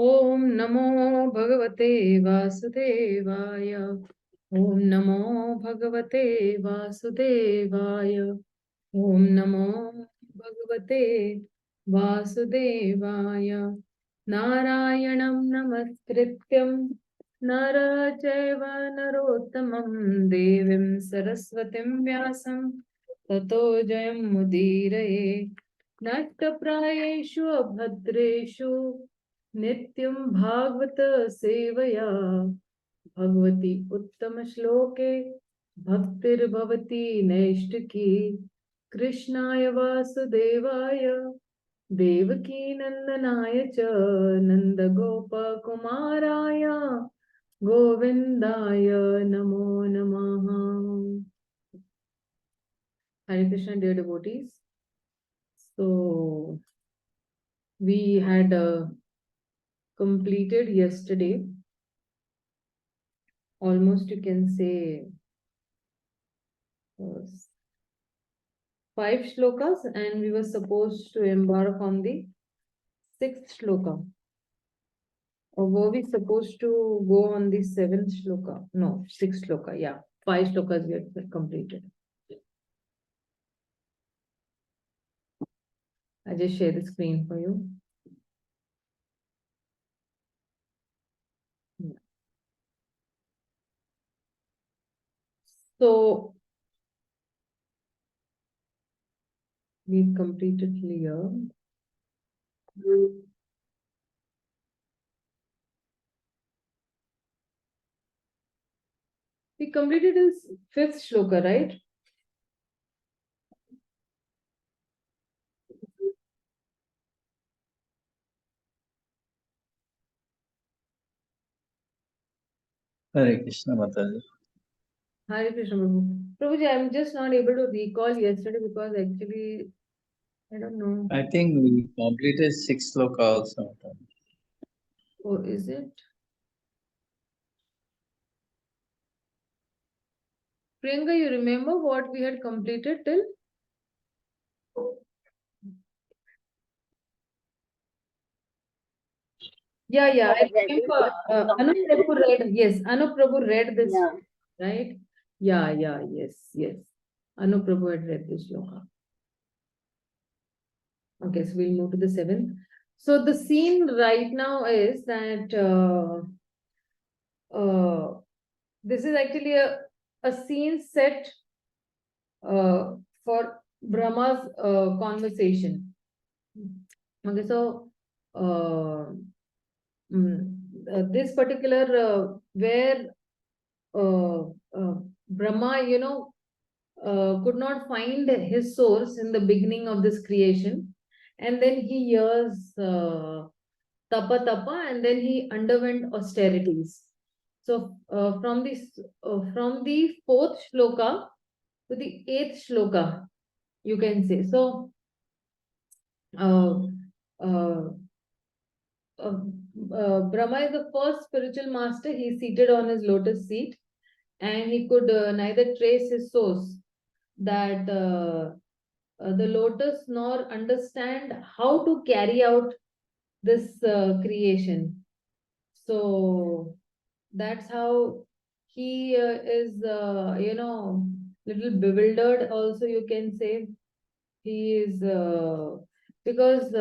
Om Namo Bhagavate Vasudevaya. Om Namo Bhagavate Vasudevaya. Om Namo Bhagavate Vasudevaya. Narayanam Namaskrityam Nara Chaiva Narottamam Devim Saraswatim Vyasam Tato Jayam Mudiraye Nattaprayeshu Abhadreshu Nityam Bhagavata Sevaya Bhagavati Uttama Shloke Bhaktir Bhavati Naishtaki Krishnaya Vasudevaya Devaki Nandanaya Cha Nanda Gopa Kumaraya Govindaya Namo Namaha. Hare Krishna, dear devotees. So we had completed yesterday almost, you can say, 5 shlokas, and we were supposed to embark on the 6th shloka. Or were we supposed to go on the 7th shloka? No, 6th shloka. Yeah, 5 shlokas we had completed. I just share the screen for you. Yeah. So we've completed here. We completed this 5th shloka, right? Hare Krishna Mataji. Hare Krishna Prabhu. Prabhuji, I'm just not able to recall yesterday because actually, I don't know. I think we completed 6 sloka also. Oh, is it? Priyanka, you remember what we had completed till? Yeah, I remember. Anup Prabhu read, yes, Anup Prabhu read this, right? Yeah, yes. Anup Prabhu had read this shloka. Okay, so we'll move to the 7th. So the scene right now is that this is actually a scene set for Brahma's conversation. Okay, so this particular where Brahma, could not find his source in the beginning of this creation, and then he hears tapa, and then he underwent austerities. So from the 4th shloka to the 8th shloka, you can say. So Brahma is the first spiritual master. He is seated on his lotus seat, and he could neither trace his source, that the lotus, nor understand how to carry out this creation. So that's how he is, little bewildered. Also, you can say he is because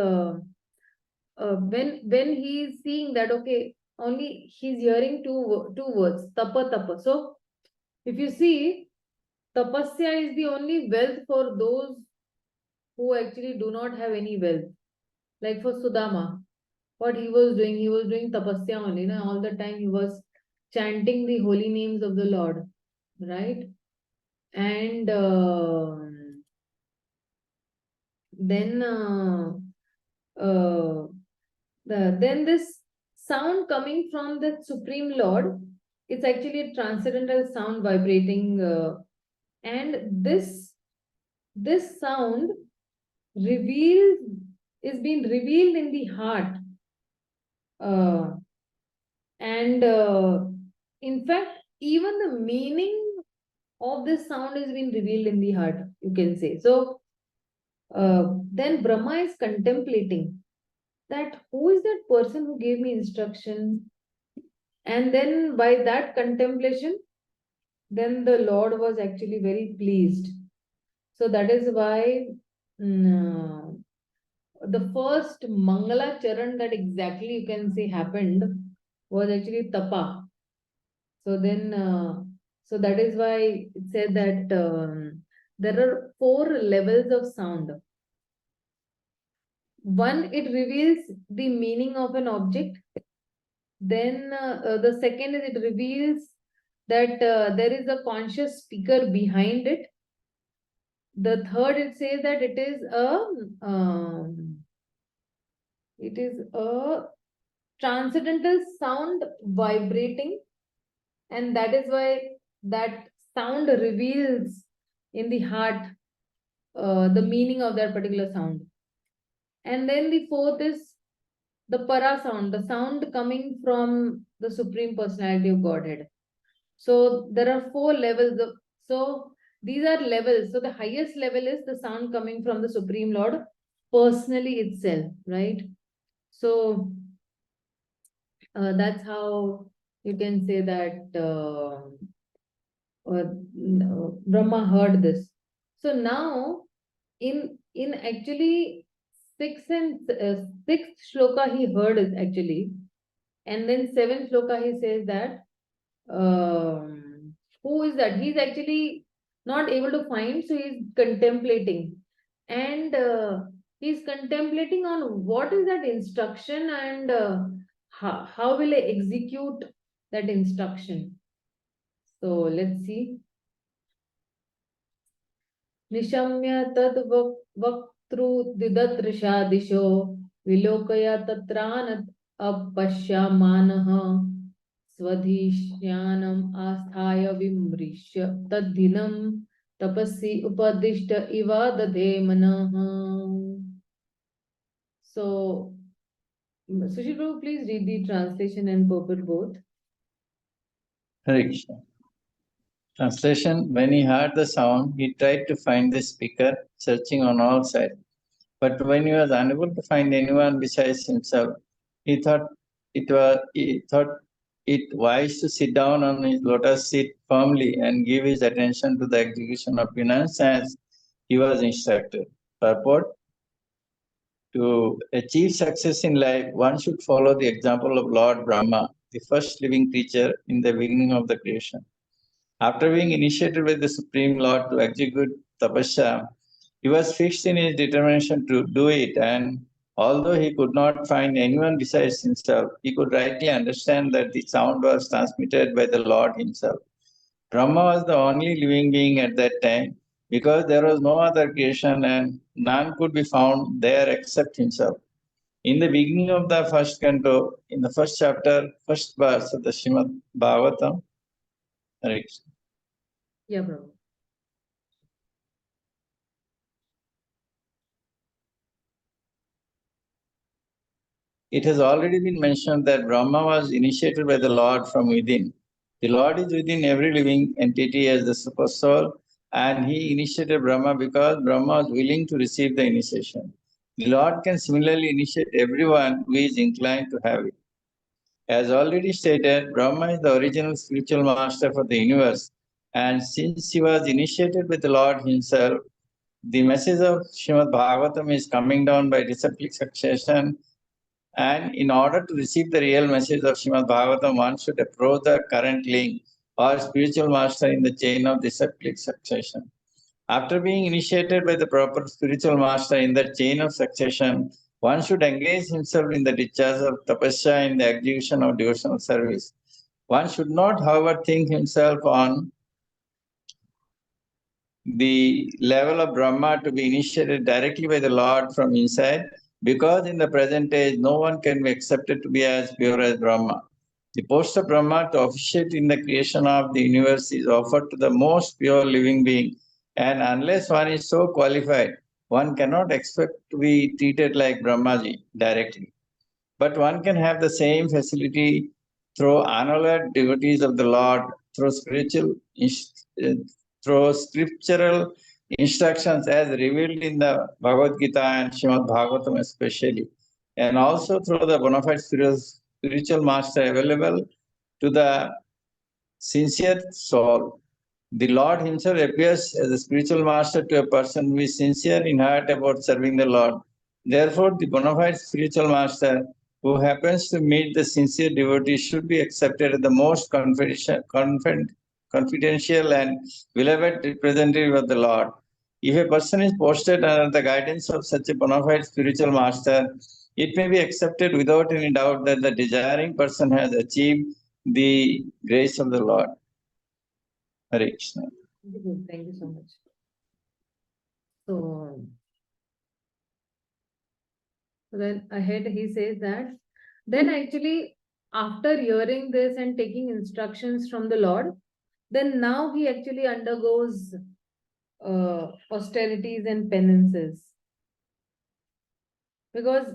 when he is seeing that, okay, only he's hearing two words, tapa. So if you see, tapasya is the only wealth for those who actually do not have any wealth. Like for Sudama, what he was doing tapasya only. All the time he was chanting the holy names of the Lord, right? And then then this sound coming from the Supreme Lord, it's actually a transcendental sound vibrating, and this sound is being revealed in the heart, and in fact, even the meaning of this sound is being revealed in the heart, you can say. So then Brahma is contemplating that who is that person who gave me instruction? And then by that contemplation, then the Lord was actually very pleased. So that is why the first Mangala Charan that exactly you can say happened was actually Tapa. So then, so that is why it said that there are 4 levels of sound. One, it reveals the meaning of an object. Then the second is it reveals that there is a conscious speaker behind it. The third, it says that it is a transcendental sound vibrating, and that is why that sound reveals in the heart the meaning of that particular sound. And then the fourth is the para sound, the sound coming from the Supreme Personality of Godhead. So there are 4 levels of, so these are levels. So the highest level is the sound coming from the Supreme Lord personally itself, right? So that's how you can say that Brahma heard this. So now in actually sixth shloka he heard is actually, and then 7th shloka he says that who is that? He's actually not able to find, so he's contemplating, and he's contemplating on what is that instruction, and how will I execute that instruction. So let's see. Nishamya tad vaktru didatrasha disho vilokaya tatranat apashyamanah Swadhishyanam asthaya vimrishya tadhinam tapasi upadishta iva dadhe manaha. So, Sushil Prabhu, please read the translation and purport both. Hare Krishna. Translation: When he heard the sound, he tried to find the speaker, searching on all sides. But when he was unable to find anyone besides himself, he thought it wise to sit down on his lotus seat firmly and give his attention to the execution of penance as he was instructed. Purport: To achieve success in life, one should follow the example of Lord Brahma, the first living creature in the beginning of the creation. After being initiated by the Supreme Lord to execute tapasya, he was fixed in his determination to do it, and although he could not find anyone besides himself, he could rightly understand that the sound was transmitted by the Lord himself. Brahma was the only living being at that time, because there was no other creation and none could be found there except himself. In the beginning of the first canto, in the first chapter, first verse of the Śrīmad-Bhāgavatam, Yeah, Prabhu. It has already been mentioned that Brahma was initiated by the Lord from within. The Lord is within every living entity as the super soul, and he initiated Brahma because Brahma was willing to receive the initiation. The Lord can similarly initiate everyone who is inclined to have it. As already stated, Brahma is the original spiritual master for the universe, and since he was initiated by the Lord himself, the message of Śrīmad-Bhāgavatam is coming down by disciplic succession. And in order to receive the real message of Śrīmad-Bhāgavatam, one should approach the current link or spiritual master in the chain of disciplic succession. After being initiated by the proper spiritual master in the chain of succession, one should engage himself in the discharge of tapasya in the execution of devotional service. One should not, however, think himself on the level of Brahma to be initiated directly by the Lord from inside, because in the present age, no one can be accepted to be as pure as Brahma. The post of Brahma to officiate in the creation of the universe is offered to the most pure living being, and unless one is so qualified, one cannot expect to be treated like Brahmaji directly. But one can have the same facility through unalloyed devotees of the Lord, through through scriptural instructions as revealed in the Bhagavad-gītā and Śrīmad-Bhāgavatam especially. and also through the bona fide spiritual master available to the sincere soul. The Lord himself appears as a spiritual master to a person who is sincere in heart about serving the Lord. Therefore, the bona fide spiritual master who happens to meet the sincere devotee should be accepted as the most confidential and beloved representative of the Lord. If a person is posted under the guidance of such a bona fide spiritual master, it may be accepted without any doubt that the desiring person has achieved the grace of the Lord. Hare Krishna. Thank you so much. So then ahead he says that, then actually after hearing this and taking instructions from the Lord, then now he actually undergoes austerities and penances. Because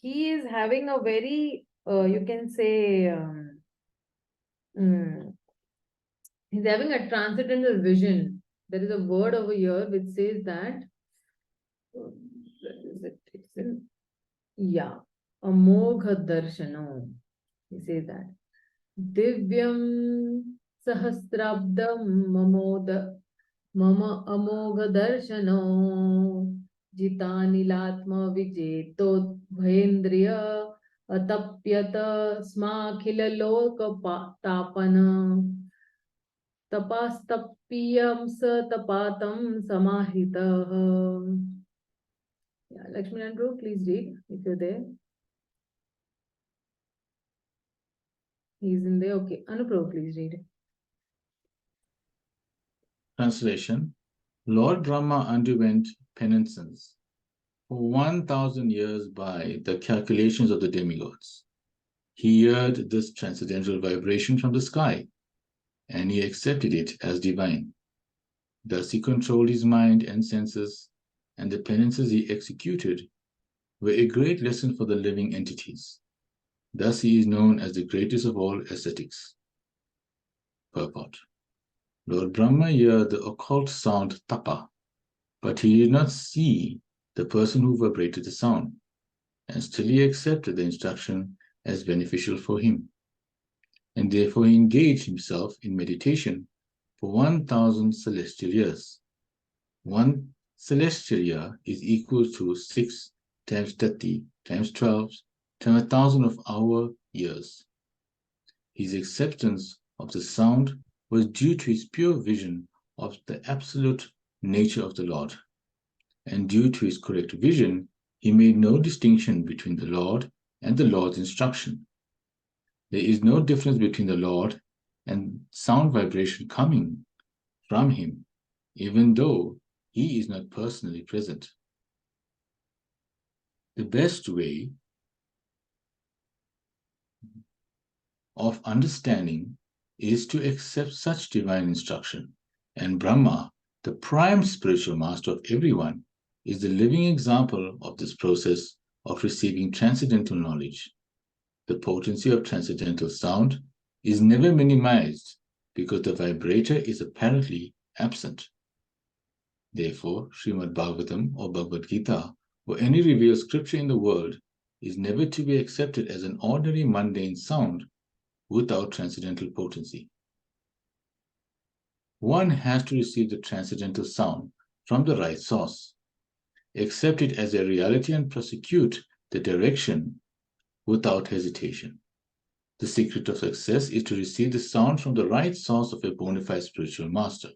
he is having a very, you can say, he's having a transcendental vision. There is a word over here which says that, Amogha Darshano. He says that. Divyam Sahasrabdam Mama Amogha Darshano Jitanilatma Vijeto Bhendriya Atapyata Smakhila Loka Tapana Tapastapiyam Sa Tapatam Samahita. Yeah, Lakshmi Andrew, please read if you're there. He's in there. Okay. Anuprabhu, please read. Translation. Lord Brahma underwent penances for 1,000 years by the calculations of the demigods. He heard this transcendental vibration from the sky, and he accepted it as divine. Thus he controlled his mind and senses, and the penances he executed were a great lesson for the living entities. Thus he is known as the greatest of all ascetics. Purport. Lord Brahma heard the occult sound tapa, but he did not see the person who vibrated the sound, and still he accepted the instruction as beneficial for him. And therefore he engaged himself in meditation for 1,000 celestial years. 1 celestial year is equal to 6 times 30 times 12 times 1,000 of our years. His acceptance of the sound was due to his pure vision of the absolute nature of the Lord. And due to his correct vision, he made no distinction between the Lord and the Lord's instruction. There is no difference between the Lord and sound vibration coming from him, even though he is not personally present. The best way of understanding is to accept such divine instruction, and Brahma, the prime spiritual master of everyone, is the living example of this process of receiving transcendental knowledge. The potency of transcendental sound is never minimized because the vibrator is apparently absent. Therefore, Śrīmad-Bhāgavatam or Bhagavad-gītā or any revealed scripture in the world is never to be accepted as an ordinary mundane sound without transcendental potency. One has to receive the transcendental sound from the right source, accept it as a reality and prosecute the direction without hesitation. The secret of success is to receive the sound from the right source of a bona fide spiritual master.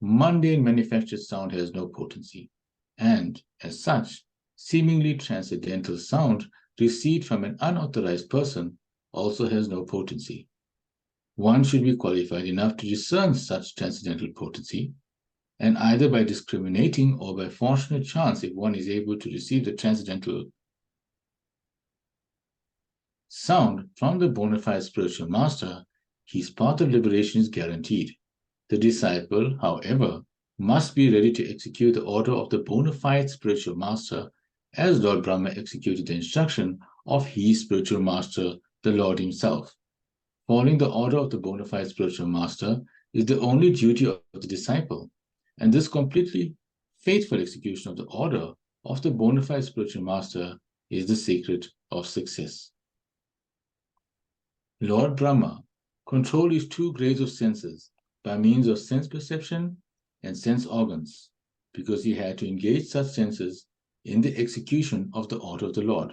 Mundane manufactured sound has no potency, and as such, seemingly transcendental sound received from an unauthorized person also has no potency. One should be qualified enough to discern such transcendental potency, and either by discriminating or by fortunate chance, if one is able to receive the transcendental sound from the bona fide spiritual master, his path of liberation is guaranteed. The disciple, however, must be ready to execute the order of the bona fide spiritual master as Lord Brahma executed the instruction of his spiritual master, the Lord himself. Following the order of the bona fide spiritual master is the only duty of the disciple, and this completely faithful execution of the order of the bona fide spiritual master is the secret of success. Lord Brahma controlled his 2 grades of senses by means of sense perception and sense organs, because he had to engage such senses in the execution of the order of the Lord.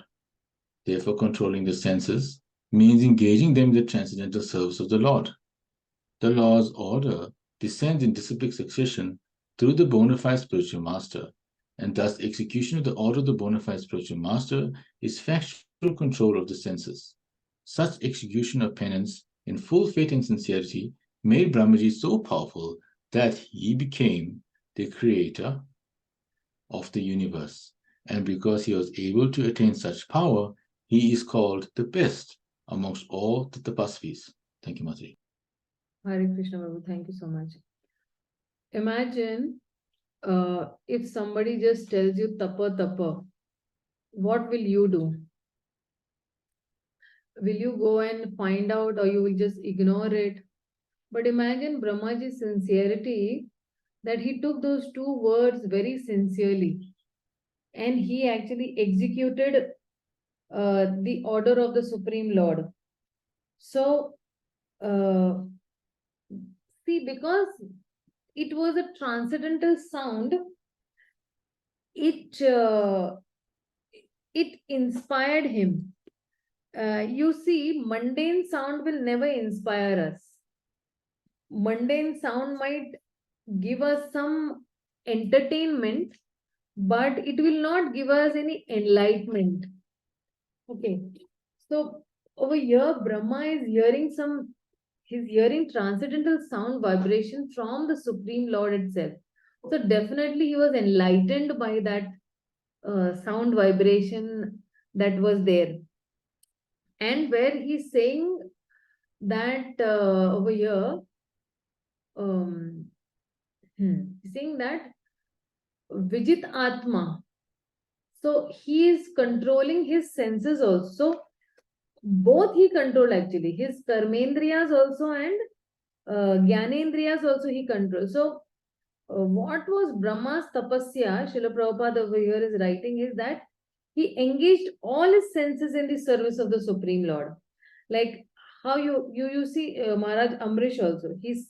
Therefore, controlling the senses means engaging them in the transcendental service of the Lord. The Lord's order descends in disciplic succession through the bona fide spiritual master, and thus execution of the order of the bona fide spiritual master is factual control of the senses. Such execution of penance in full faith and sincerity made Brahmaji so powerful that he became the creator of the universe. And because he was able to attain such power, he is called the best amongst all the tapasvis. Thank you, Mataji. Hare Krishna Prabhu, thank you so much. Imagine if somebody just tells you tapa tapa, what will you do? Will you go and find out, or you will just ignore it? But imagine Brahmaji's sincerity, that he took those 2 words very sincerely and he actually executed the order of the Supreme Lord. So, see, because it was a transcendental sound, it inspired him. You see, mundane sound will never inspire us. Mundane sound might give us some entertainment, but it will not give us any enlightenment. Okay. So over here, Brahma is hearing he's hearing transcendental sound vibration from the Supreme Lord itself. So definitely he was enlightened by that sound vibration that was there. And where he's saying that over here, he's saying that Vijit Atma. So he is controlling his senses also. Both he controlled actually. His karmendriyas also and Gyanendriyas also he controlled. So what was Brahma's tapasya, Srila Prabhupada over here is writing, is that he engaged all his senses in the service of the Supreme Lord. Like how you see Maharaj Amrish also. He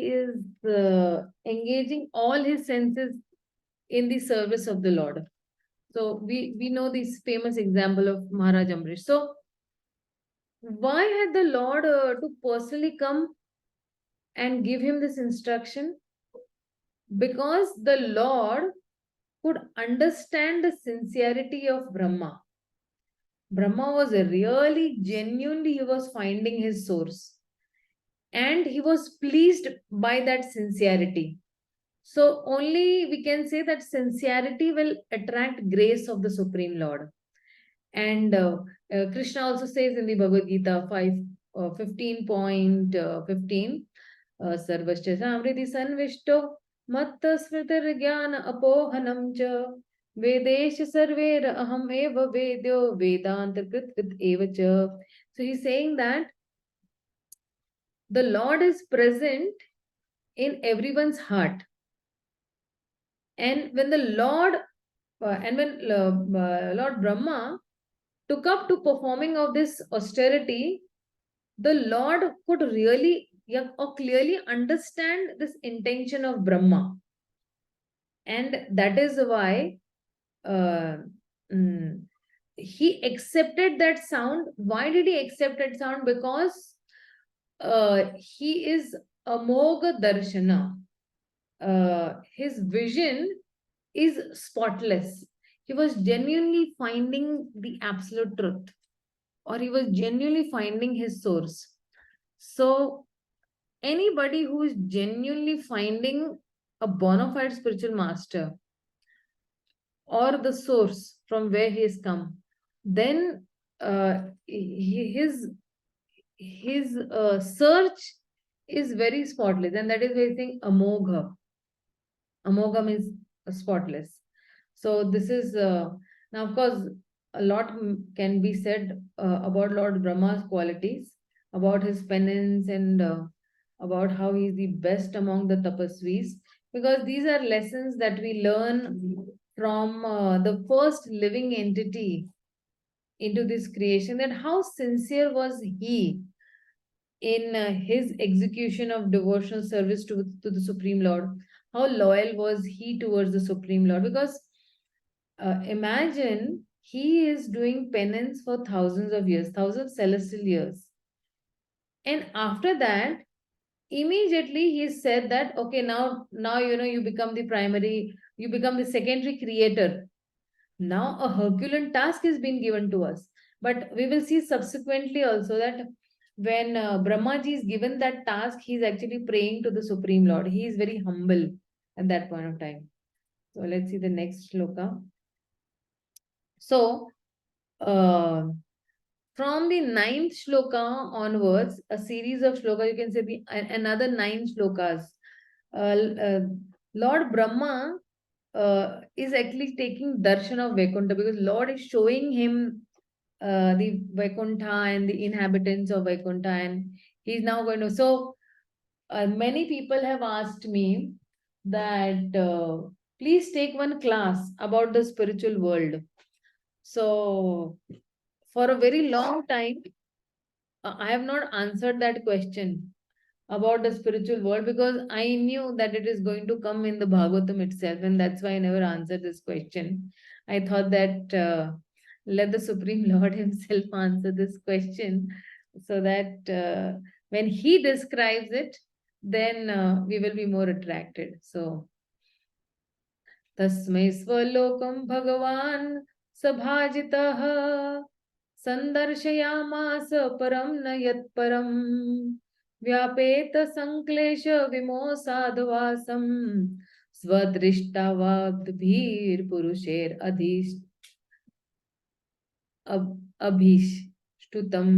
is engaging all his senses in the service of the Lord. So we know this famous example of Maharaj Amrish. So why had the Lord to personally come and give him this instruction? Because the Lord could understand the sincerity of Brahma. Brahma was really genuinely, he was finding his source. And he was pleased by that sincerity. So only we can say that sincerity will attract grace of the Supreme Lord. And Kṛṣṇa also says in the Bhagavad-gītā 15.15, Sarvascha samriti sanvishto matta smritir jnana apohanam cha vedesha sarvera aham eva vedyo vedanta kritkrit eva cha. So he's saying that the Lord is present in everyone's heart. And when the Lord, Lord Brahma took up to performing of this austerity, the Lord could really or clearly understand this intention of Brahma. And that is why he accepted that sound. Why did he accept that sound? Because he is Amoga Darshana. His vision is spotless. He was genuinely finding the absolute truth, or he was genuinely finding his source. So anybody who is genuinely finding a bona fide spiritual master or the source from where he has come, then his search is very spotless, and that is why I think Amogha. Amogha means spotless. So this is now, of course, a lot can be said about Lord Brahma's qualities, about his penance, and about how he is the best among the tapasvis, because these are lessons that we learn from the first living entity into this creation, that how sincere was he in his execution of devotional service to the Supreme Lord. How loyal was he towards the Supreme Lord? Because imagine he is doing penance for thousands of years, thousands of celestial years. And after that, immediately he said that, okay, now you become the primary, you become the secondary creator. Now a Herculean task is being given to us. But we will see subsequently also that when Brahmaji is given that task, he is actually praying to the Supreme Lord. He is very humble at that point of time. So let's see the next shloka. So from the 9th shloka onwards, a series of shlokas, you can say another 9 shlokas. Lord Brahma is actually taking darshan of Vaikuntha, because Lord is showing him the Vaikuntha and the inhabitants of Vaikuntha, and he's now going to. So many people have asked me that please take one class about the spiritual world. So for a very long time, I have not answered that question about the spiritual world, because I knew that it is going to come in the Bhagavatam itself, and that's why I never answered this question. I thought that let the Supreme Lord himself answer this question, so that when he describes it, then we will be more attracted. So, Tasmai Swalokam Bhagavan Sabhajitaha Sandarshayamasa Param Nayat Param व्यापेत संक्लेश विमोसाधवासम स्वदृष्टावाग्धीर पुरुषेर अभीष्टुतम.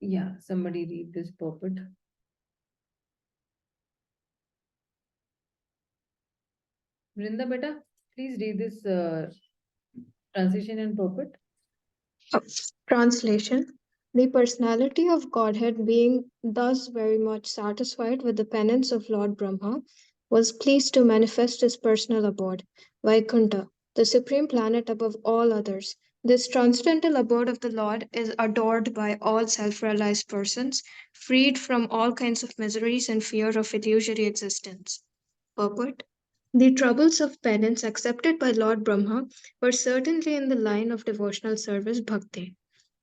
Yeah, somebody read this purport. Vrinda beta, please read this translation and purport. Translation. The personality of Godhead, being thus very much satisfied with the penance of Lord Brahma, was pleased to manifest his personal abode, Vaikuntha, the supreme planet above all others. This transcendental abode of the Lord is adored by all self-realized persons, freed from all kinds of miseries and fear of illusory existence. Purport. The troubles of penance accepted by Lord Brahma were certainly in the line of devotional service bhakti.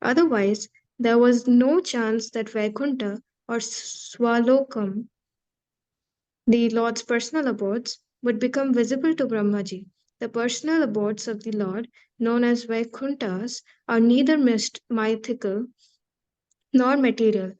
Otherwise, there was no chance that Vaikuntha or Swalokam, the Lord's personal abodes, would become visible to Brahmaji. The personal abodes of the Lord, known as Vaikunthas, are neither mythical nor material,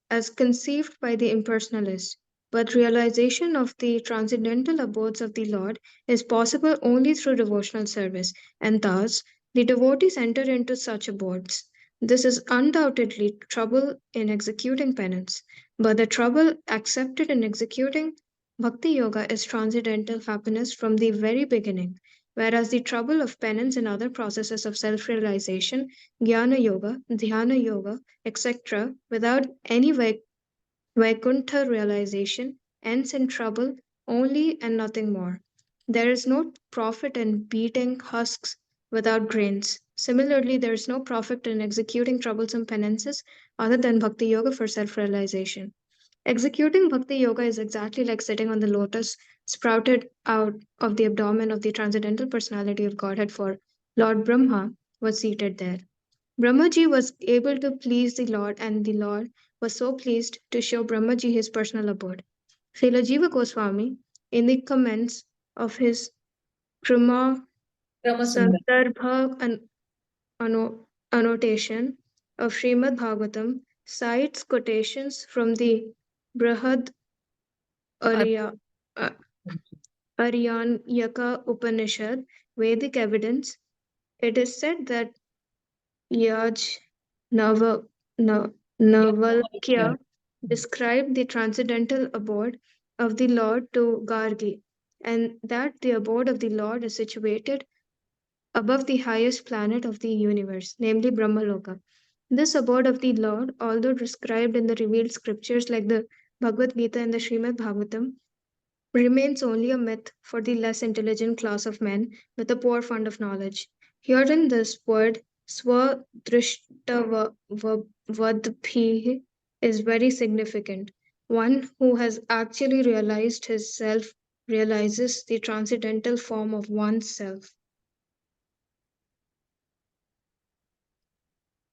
as conceived by the impersonalist. But realization of the transcendental abodes of the Lord is possible only through devotional service, and thus the devotees enter into such abodes. This is undoubtedly trouble in executing penance, but the trouble accepted in executing bhakti yoga is transcendental happiness from the very beginning, whereas the trouble of penance in other processes of self realization, jnana yoga, dhyana yoga, etc., without any Vaikuntha realization, ends in trouble only and nothing more. There is no profit in beating husks without grains. Similarly, there is no profit in executing troublesome penances other than bhakti yoga for self realization. Executing bhakti yoga is exactly like sitting on the lotus sprouted out of the abdomen of the transcendental personality of Godhead, for Lord Brahma was seated there. Brahmaji was able to please the Lord, and the Lord was so pleased to show Brahmaji his personal abode. Srila Jiva Goswami, in the comments of his Krama Sandarbha annotation of Śrīmad-Bhāgavatam, cites quotations from the Brihad Aryanyaka Upanishad, Vedic evidence. It is said that Yaj Navalkya described the transcendental abode of the Lord to Gargi, and that the abode of the Lord is situated above the highest planet of the universe, namely Brahmaloka. This abode of the Lord, although described in the revealed scriptures like the Bhagavad-gītā and the Śrīmad-Bhāgavatam, remains only a myth for the less intelligent class of men with a poor fund of knowledge. Herein this word swadrishtavadbhi is very significant. One who has actually realized his self realizes the transcendental form of oneself.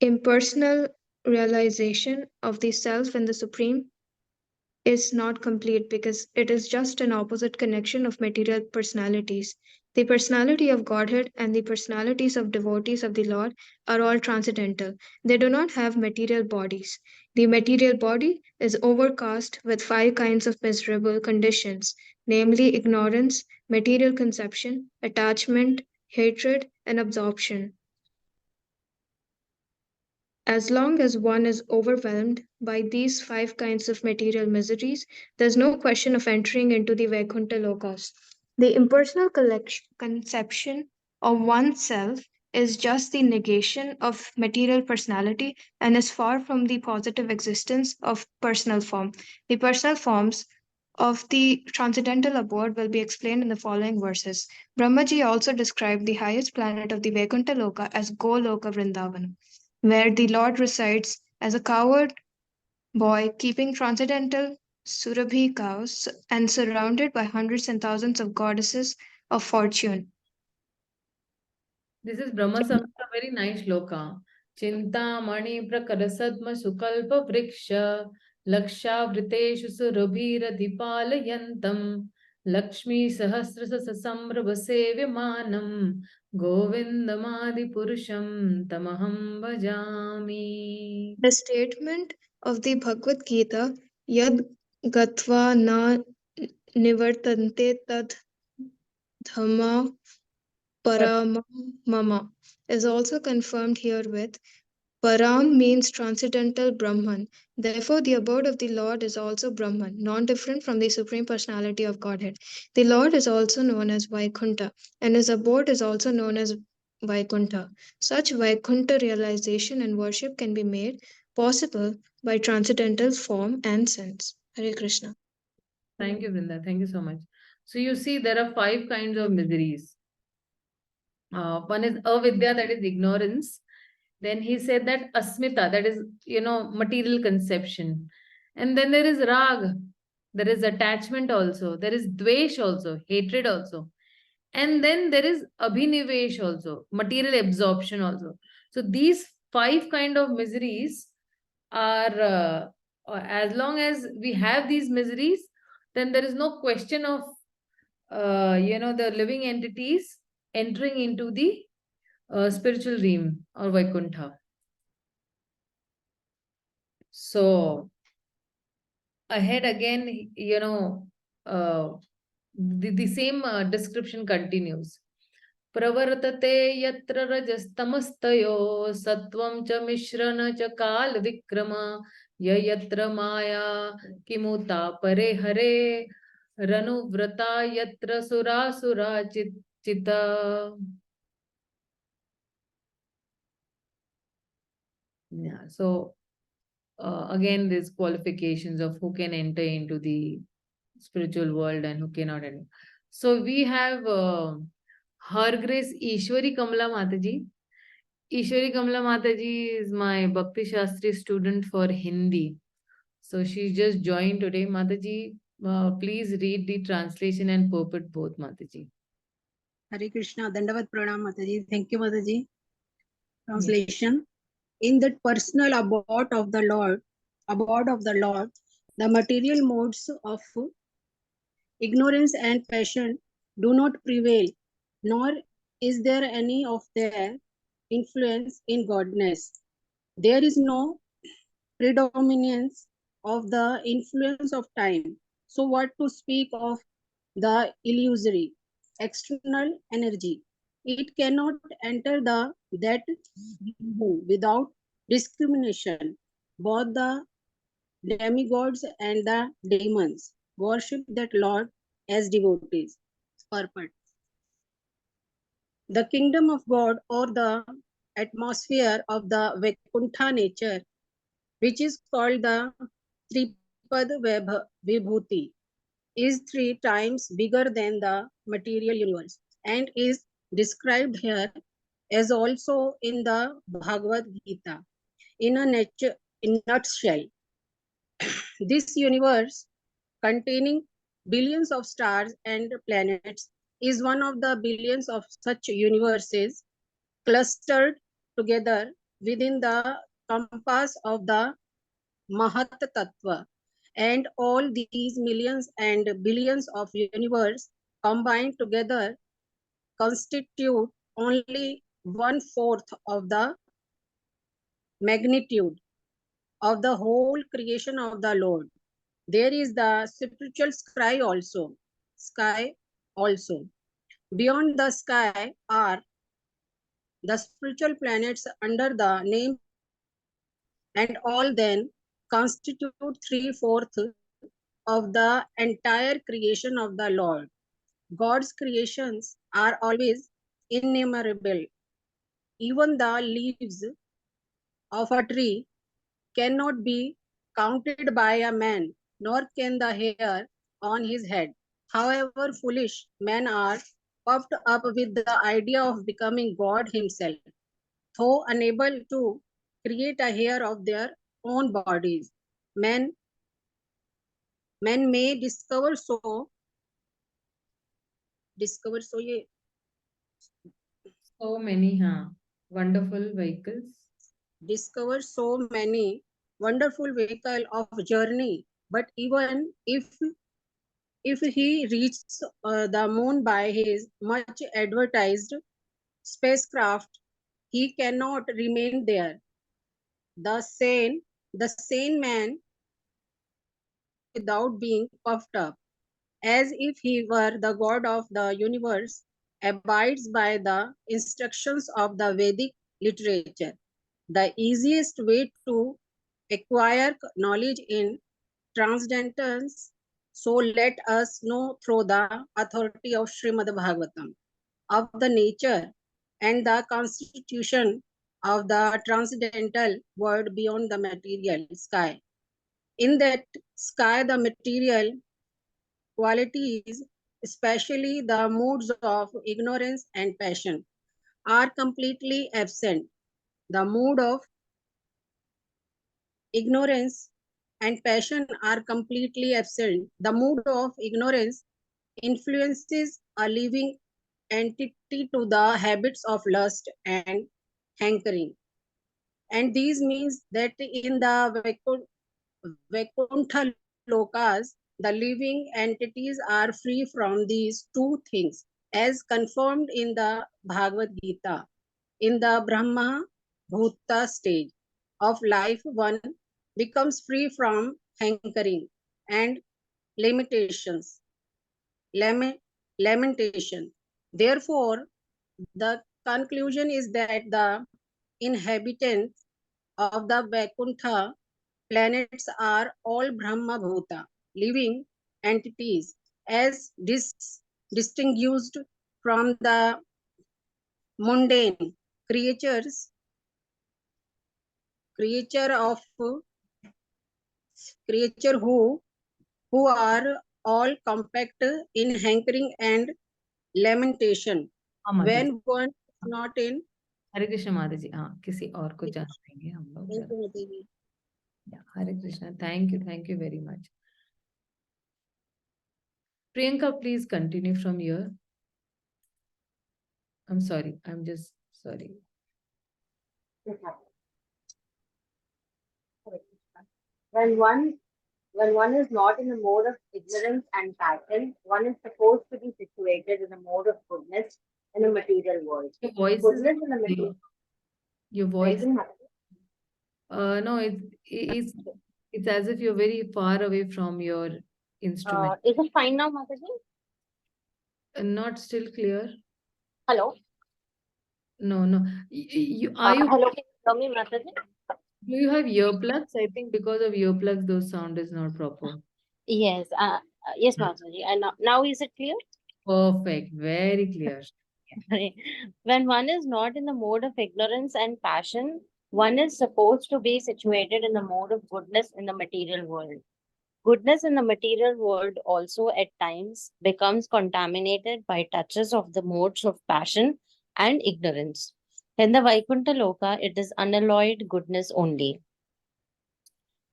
Impersonal realization of the self and the supreme is not complete because it is just an opposite connection of material personalities. The personality of Godhead and the personalities of devotees of the Lord are all transcendental. They do not have material bodies. The material body is overcast with 5 kinds of miserable conditions, namely ignorance, material conception, attachment, hatred, and absorption. As long as one is overwhelmed by these 5 kinds of material miseries, there's no question of entering into the Vaikuntha lokas. The impersonal conception of oneself is just the negation of material personality and is far from the positive existence of personal form. The personal forms of the transcendental abode will be explained in the following verses. Brahmaji also described the highest planet of the Vaikuntha loka as Goloka Vrindavan, where the Lord resides as a coward boy keeping transcendental Surabhi cows and surrounded by hundreds and thousands of goddesses of fortune. This is Brahma Samhita, very nice shloka. Chinta mani prakara sadma sukalpa vriksha laksha vriteshu surabhira dipalayantam Lakshmi sahasrasa samrabha sevyamanam Govindamadi purusham tamaham bhajami. The statement of the Bhagavad Gita, Yad Gatva Na Nivartante Tad Dhamma Paramam Mama, is also confirmed here with Param means transcendental Brahman. Therefore, the abode of the Lord is also Brahman, non-different from the Supreme Personality of Godhead. The Lord is also known as Vaikuntha, and his abode is also known as Vaikuntha. Such Vaikuntha realization and worship can be made possible by transcendental form and sense. Hare Krishna. Thank you, Vrinda. Thank you so much. So you see, there are 5 kinds of miseries. One is avidya, that is ignorance. Then he said that asmita, that is, material conception. And then there is rag, there is attachment also. There is dvesh also, hatred also. And then there is abhinivesh also, material absorption also. So these 5 kind of miseries are, as long as we have these miseries, then there is no question of, the living entities entering into the spiritual realm or Vaikuntha. So ahead again, the same description continues. Pravartate yatra rajastamastayo sattvam cha mishrana cha kal vikrama yatra maya kimuta pare hare ranuvrata yatra surasura chita. Yeah, so again, there's qualifications of who can enter into the spiritual world and who cannot enter. So we have Her Grace Ishwari Kamala Mataji. Ishwari Kamala Mataji is my Bhakti Shastri student for Hindi. So she just joined today. Mataji, please read the translation and purport both, Mataji. Hare Krishna, Dandavat Pranam Mataji. Thank you, Mataji. Translation. In that personal abode of the Lord, the material modes of ignorance and passion do not prevail, nor is there any of their influence in godness. There is no predominance of the influence of time. So what to speak of the illusory external energy? It cannot enter that without discrimination. Both the demigods and the demons worship that Lord as devotees. Purport. The kingdom of God or the atmosphere of the Vaikuntha nature, which is called the Tripad Vibhuti, is 3 times bigger than the material universe and is described here as also in the Bhagavad-gītā. In a nutshell, this universe containing billions of stars and planets is one of the billions of such universes clustered together within the compass of the Mahat Tattva. And all these millions and billions of universe combined together constitute only 1/4 of the magnitude of the whole creation of the Lord. There is the spiritual sky also. Beyond the sky are the spiritual planets under the name, and all then constitute 3/4 of the entire creation of the Lord. God's creations are always innumerable. Even the leaves of a tree cannot be counted by a man, nor can the hair on his head. However, foolish men are puffed up with the idea of becoming God himself, though unable to create a hair of their own bodies. Men may discover so many wonderful vehicles. Discover so many wonderful vehicle of journey, but even if he reaches the moon by his much advertised spacecraft, he cannot remain there. The sane man, without being puffed up, as if he were the God of the universe, abides by the instructions of the Vedic literature. The easiest way to acquire knowledge in transcendence, so let us know through the authority of Śrīmad-Bhāgavatam, of the nature and the constitution of the transcendental world beyond the material sky. In that sky, the material qualities, especially the moods of ignorance and passion, are completely absent. The mood of ignorance and passion are completely absent. The mood of ignorance influences a living entity to the habits of lust and hankering. And these means that in the Vaikuntha lokas, the living entities are free from these 2 things, as confirmed in the Bhagavad-gītā. In the Brahma Bhuta stage of life, one becomes free from hankering and limitations. Lamentation. Therefore, the conclusion is that the inhabitants of the Vaikuntha planets are all Brahma Bhuta, living entities, as distinguished from the mundane creatures, who are all compact in hankering and lamentation. When one is not in हरे कृष्ण माता जी किसी और को जान देंगे हम लोग हरे Krishna thank you very much. Priyanka, please continue from here. I'm sorry, I'm just sorry. When one is not in a mode of ignorance and passion, one is supposed to be situated in a mode of goodness in the material world. Your voice goodness in the material. Your voice. No, it's as if you're very far away from your instrument. Is it fine now, Mataji? Not still clear. Hello. No. Are you? Hello, can you hear me, Mataji? Do you have earplugs? I think because of earplugs, the sound is not proper. Yes. Yes, Mataji. And now is it clear? Perfect. Very clear. When one is not in the mode of ignorance and passion, one is supposed to be situated in the mode of goodness in the material world. Goodness in the material world also at times becomes contaminated by touches of the modes of passion and ignorance. In the Vaikuntha Loka, it is unalloyed goodness only.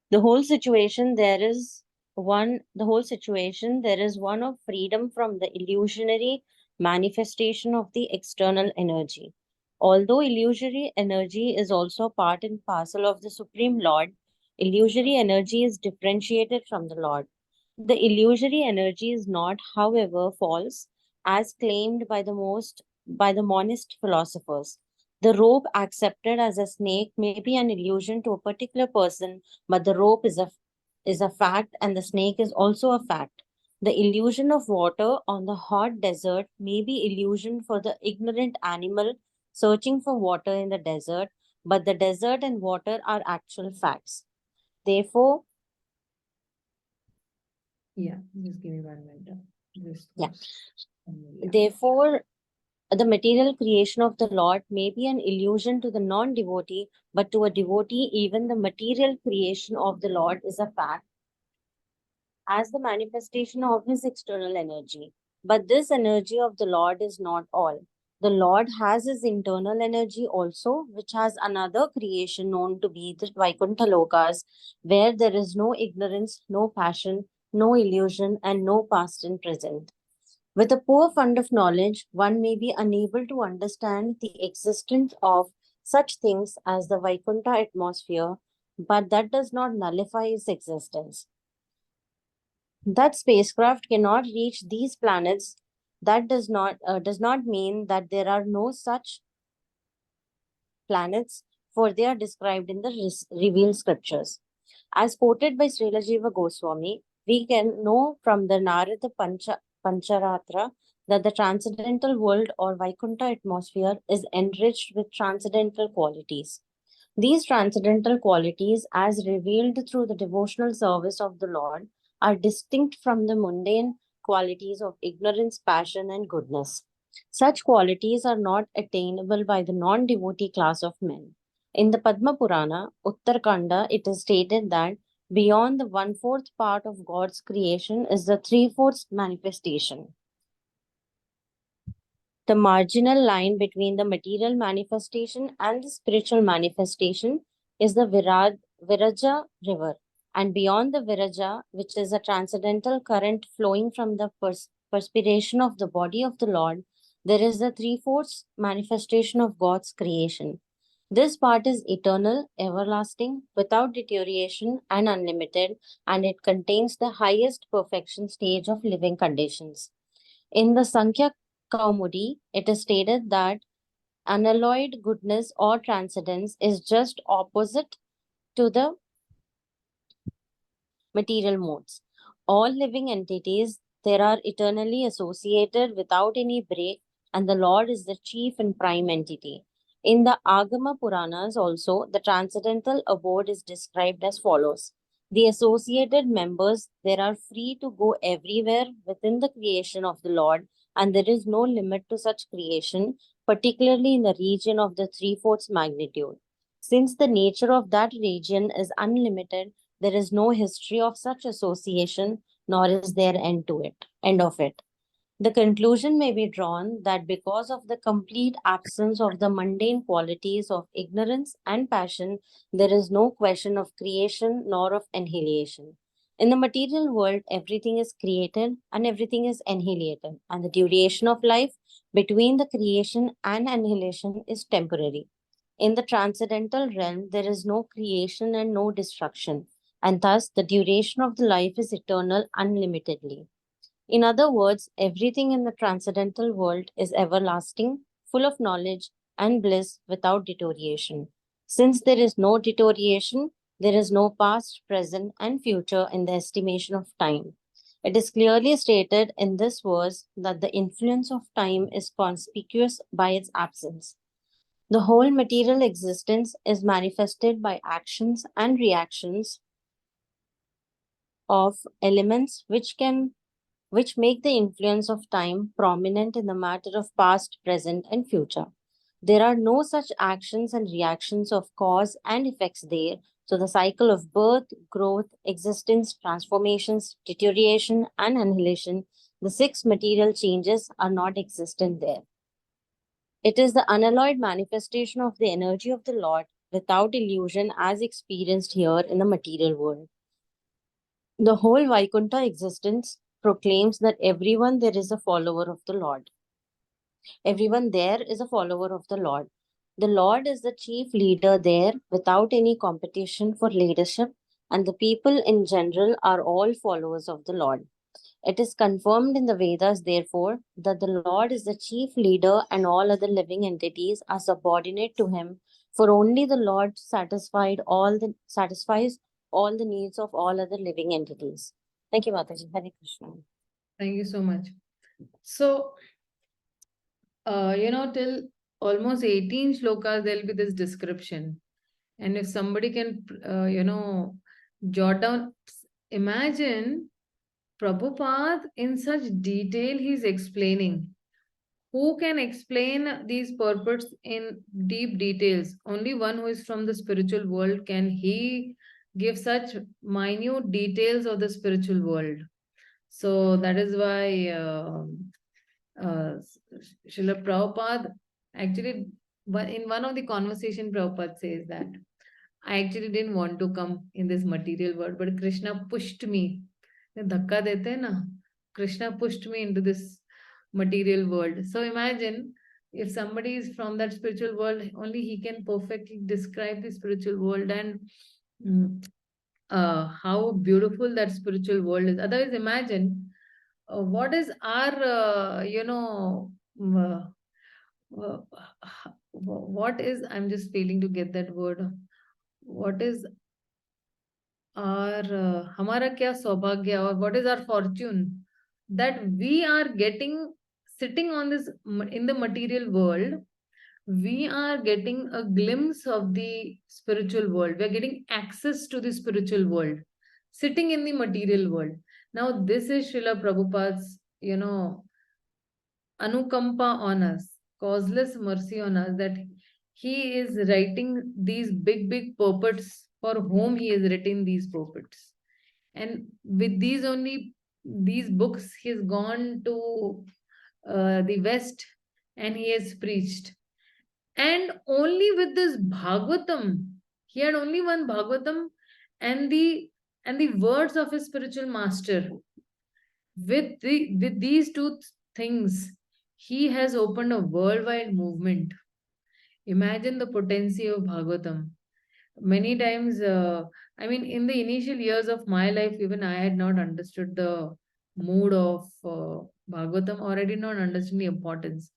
The whole situation there is one of freedom from the illusionary manifestation of the external energy. Although illusory energy is also part and parcel of the Supreme Lord, illusory energy is differentiated from the Lord. The illusory energy is not, however, false, as claimed by the monist philosophers. The rope accepted as a snake may be an illusion to a particular person, but the rope is a fact and the snake is also a fact. The illusion of water on the hot desert may be illusion for the ignorant animal searching for water in the desert, but the desert and water are actual facts. Therefore, Yeah, just give me 1 minute. Just Yeah. yeah. Therefore, the material creation of the Lord may be an illusion to the non-devotee, but to a devotee, even the material creation of the Lord is a fact as the manifestation of his external energy. But this energy of the Lord is not all. The Lord has his internal energy also, which has another creation known to be the Vaikuntha Lokas, where there is no ignorance, no passion, no illusion, and no past and present. With a poor fund of knowledge, one may be unable to understand the existence of such things as the Vaikuntha atmosphere, but that does not nullify its existence. That spacecraft cannot reach these planets. That does not mean that there are no such planets, for they are described in the revealed scriptures. As quoted by Srila Jiva Goswami, we can know from the Narada Pancharatra that the transcendental world or Vaikuntha atmosphere is enriched with transcendental qualities. These transcendental qualities, as revealed through the devotional service of the Lord, are distinct from the mundane qualities of ignorance, passion, and goodness. Such qualities are not attainable by the non devotee class of men. In the Padma Purana, Uttarkanda, it is stated that beyond the 1/4 part of God's creation is the 3/4 manifestation. The marginal line between the material manifestation and the spiritual manifestation is the Viraja river. And beyond the Viraja, which is a transcendental current flowing from the perspiration of the body of the Lord, there is the 3/4 manifestation of God's creation. This part is eternal, everlasting, without deterioration, and unlimited, and it contains the highest perfection stage of living conditions. In the Sankhya Kaumudi, it is stated that unalloyed goodness or transcendence is just opposite to the material modes. All living entities there are eternally associated without any break, and the Lord is the chief and prime entity. In the Agama Puranas also, the transcendental abode is described as follows. The associated members there are free to go everywhere within the creation of the Lord, and there is no limit to such creation, particularly in the region of the 3/4 magnitude. Since the nature of that region is unlimited, there is no history of such association, nor is there end of it. The conclusion may be drawn that because of the complete absence of the mundane qualities of ignorance and passion, there is no question of creation nor of annihilation. In the material world, everything is created and everything is annihilated, and the duration of life between the creation and annihilation is temporary. In the transcendental realm, there is no creation and no destruction, and thus the duration of the life is eternal unlimitedly. In other words, everything in the transcendental world is everlasting, full of knowledge and bliss without deterioration. Since there is no deterioration, there is no past, present, and future in the estimation of time. It is clearly stated in this verse that the influence of time is conspicuous by its absence. The whole material existence is manifested by actions and reactions of elements which can which make the influence of time prominent in the matter of past, present, and future. There are no such actions and reactions of cause and effects there, so the cycle of birth, growth, existence, transformations, deterioration, and annihilation, the 6 material changes, are not existent there. It is the unalloyed manifestation of the energy of the Lord without illusion as experienced here in the material world. The whole Vaikuntha existence proclaims that everyone there is a follower of the Lord. Everyone there is a follower of the Lord. The Lord is the chief leader there without any competition for leadership, and the people in general are all followers of the Lord. It is confirmed in the Vedas, therefore, that the Lord is the chief leader and all other living entities are subordinate to him, for only the Lord satisfies all the needs of all other living entities. Thank you, Mataji. Hare Krishna. Thank you so much. So, till almost 18 shlokas, there'll be this description. And if somebody can, jot down, imagine Prabhupada in such detail he's explaining. Who can explain these purports in deep details? Only one who is from the spiritual world can he give such minute details of the spiritual world. So that is why Srila Prabhupada actually, in one of the conversation, Prabhupada says that I actually didn't want to come in this material world, but Krishna pushed me. Dhakka dete hai na? Krishna pushed me into this material world. So imagine if somebody is from that spiritual world, only he can perfectly describe the spiritual world and how beautiful that spiritual world is. Otherwise, imagine what is our, what is, I'm just failing to get that word. What is our, hamara kya saubhagya, or what is our fortune that we are getting, sitting on this, in the material world, we are getting a glimpse of the spiritual world. We are getting access to the spiritual world, sitting in the material world. Now, this is Srila Prabhupada's, anukampa on us, causeless mercy on us, that he is writing these big, big purports for whom he is written these purports. And with these only, these books, he has gone to the West and he has preached. And only with this Bhagavatam, he had only one Bhagavatam and the words of his spiritual master. With these two things, he has opened a worldwide movement. Imagine the potency of Bhagavatam. Many times, in the initial years of my life, even I had not understood the mood of Bhagavatam, or I did not understand the importance.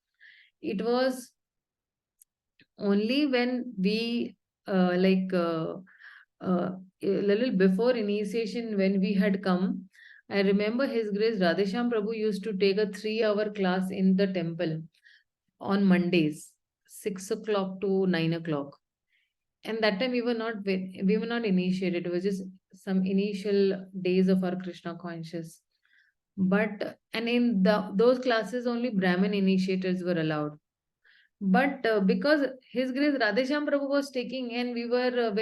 It was only when we, a little before initiation, when we had come, I remember His Grace Radheshyam Prabhu used to take a 3-hour class in the temple on Mondays, 6 o'clock to 9 o'clock. And that time we were not initiated. It was just some initial days of our Krishna conscious. But, and in those classes, only Brahmin initiators were allowed. But because His Grace Radheshyam Prabhu was taking, and we were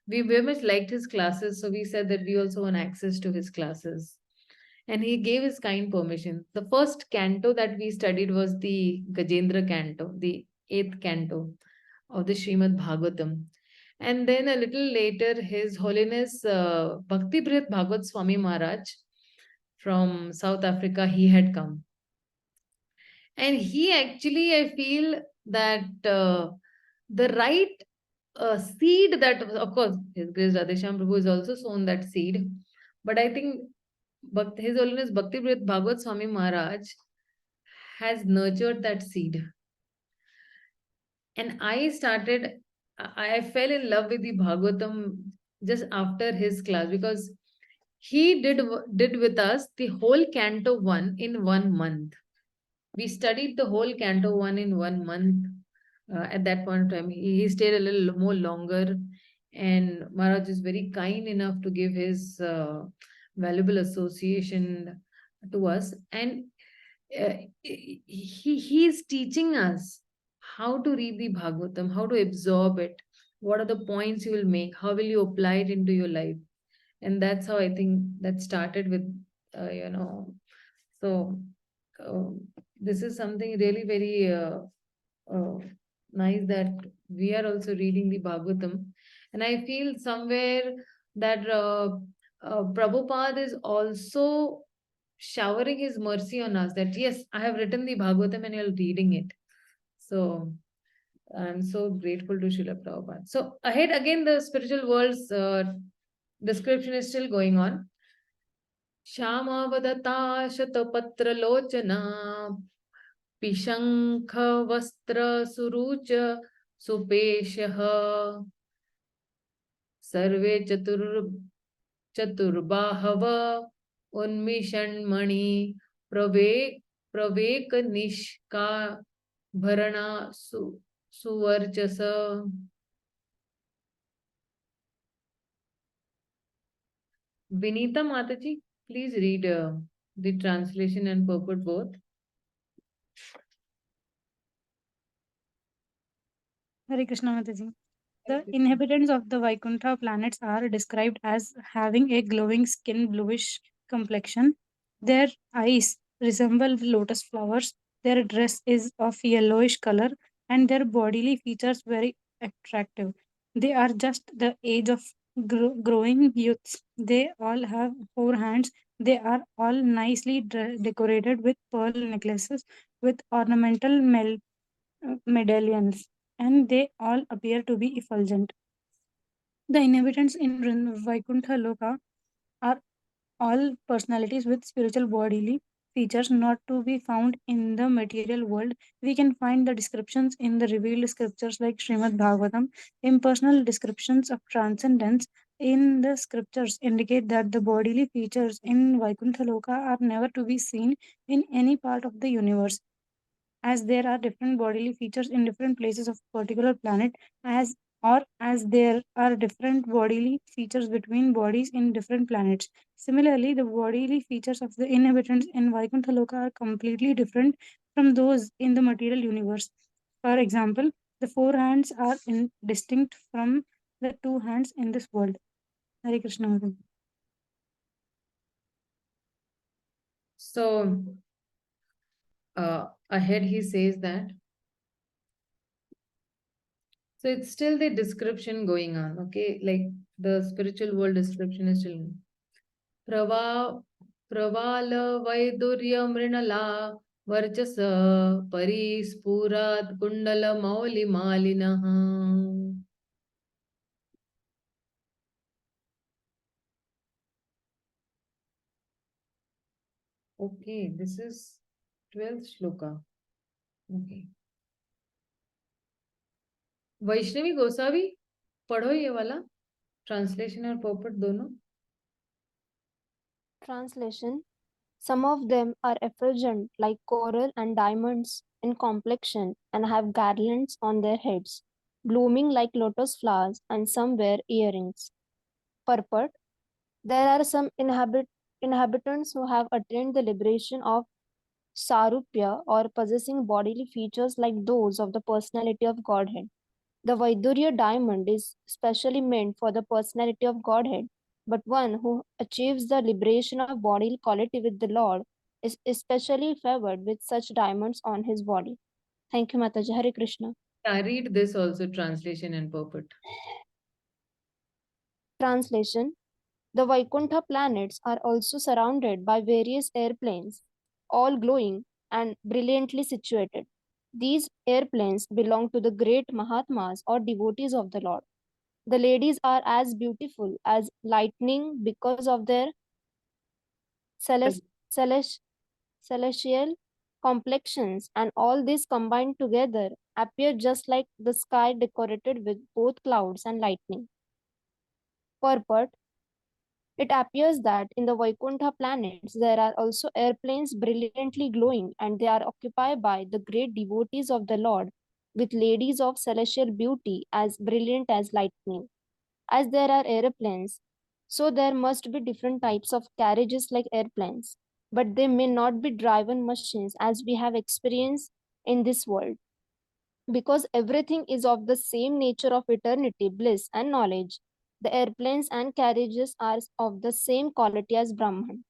we very much liked his classes, so we said that we also want access to his classes. And he gave his kind permission. The first canto that we studied was the Gajendra canto, the 8th canto of the Śrīmad-Bhāgavatam. And then a little later, His Holiness Bhakti Prihat Bhagavad Swami Maharaj from South Africa, he had come. And he actually, I feel that the right seed that, of course, His Grace Radheshyam Prabhu has also sown that seed. But I think His Holiness Bhakti Prihat Bhagavad Swami Maharaj has nurtured that seed. And I fell in love with the Bhagavatam just after his class, because he did with us the whole Canto 1 in 1 month. We studied the whole Canto 1 in 1 month. At that point of time, he stayed a little more longer, and Maharaj is very kind enough to give his valuable association to us, and he is teaching us how to read the Bhagavatam, how to absorb it, what are the points you will make, how will you apply it into your life. And that's how I think that started with, so this is something really very nice, that we are also reading the Bhagavatam. And I feel somewhere that Prabhupada is also showering his mercy on us, that yes, I have written the Bhagavatam and you're reading it. So I'm so grateful to Srila Prabhupada. So ahead again, the spiritual world's description is still going on. Shyamavadata Shatapatralochana Pishankha Vastra Surucha Supeshaha Sarve Chaturbahava Unmishanmani Pravek Nishka Bharana Suvarchasa. Vinita Mataji, please read the translation and purport both. Hare Krishna Mataji. The inhabitants of the Vaikuntha planets are described as having a glowing skin, bluish complexion. Their eyes resemble lotus flowers. Their dress is of yellowish color, and their bodily features very attractive. They are just the age of growing youths. They all have 4 hands. They are all nicely decorated with pearl necklaces with ornamental medallions, and they all appear to be effulgent. The inhabitants in Vaikuntha Loka are all personalities with spiritual bodily features not to be found in the material world. We can find the descriptions in the revealed scriptures like Śrīmad-Bhāgavatam. Impersonal descriptions of transcendence in the scriptures indicate that the bodily features in Vaikuntha Loka are never to be seen in any part of the universe, as there are different bodily features in different places of particular planet, as there are different bodily features between bodies in different planets. Similarly, the bodily features of the inhabitants in Vaikuntha Loka are completely different from those in the material universe. For example, the 4 hands are distinct from the 2 hands in this world. Hare Krishna Madam. So ahead he says that, so it's still the description going on, okay? Like the spiritual world description is still Pravala Vaidurya Mrinala Varchasa Parispurat Kundala Mauli Malinaha. Okay, this is 12th shloka. Okay. Vaishnavi Gosavi, पढ़ो ये वाला translation और purport दोनों. Translation. Some of them are effulgent like coral and diamonds in complexion and have garlands on their heads, blooming like lotus flowers, and some wear earrings. Purport. There are some inhabitants who have attained the liberation of Sarupya or possessing bodily features like those of the personality of Godhead. The Vaidurya diamond is specially meant for the personality of Godhead, but one who achieves the liberation of bodily quality with the Lord is especially favored with such diamonds on his body. Thank you, Mataji. Hare Krishna. I read this also, translation and purport. Translation. The Vaikuntha planets are also surrounded by various airplanes, all glowing and brilliantly situated. These airplanes belong to the great Mahatmas or devotees of the Lord. The ladies are as beautiful as lightning because of their celestial complexions, and all these combined together appear just like the sky decorated with both clouds and lightning. Purport. It appears that in the Vaikuntha planets there are also airplanes brilliantly glowing, and they are occupied by the great devotees of the Lord, with ladies of celestial beauty as brilliant as lightning. As there are airplanes, so there must be different types of carriages like airplanes. but they may not be driven machines as we have experienced in this world. Because everything is of the same nature of eternity, bliss, and knowledge, the airplanes and carriages are of the same quality as Brahman.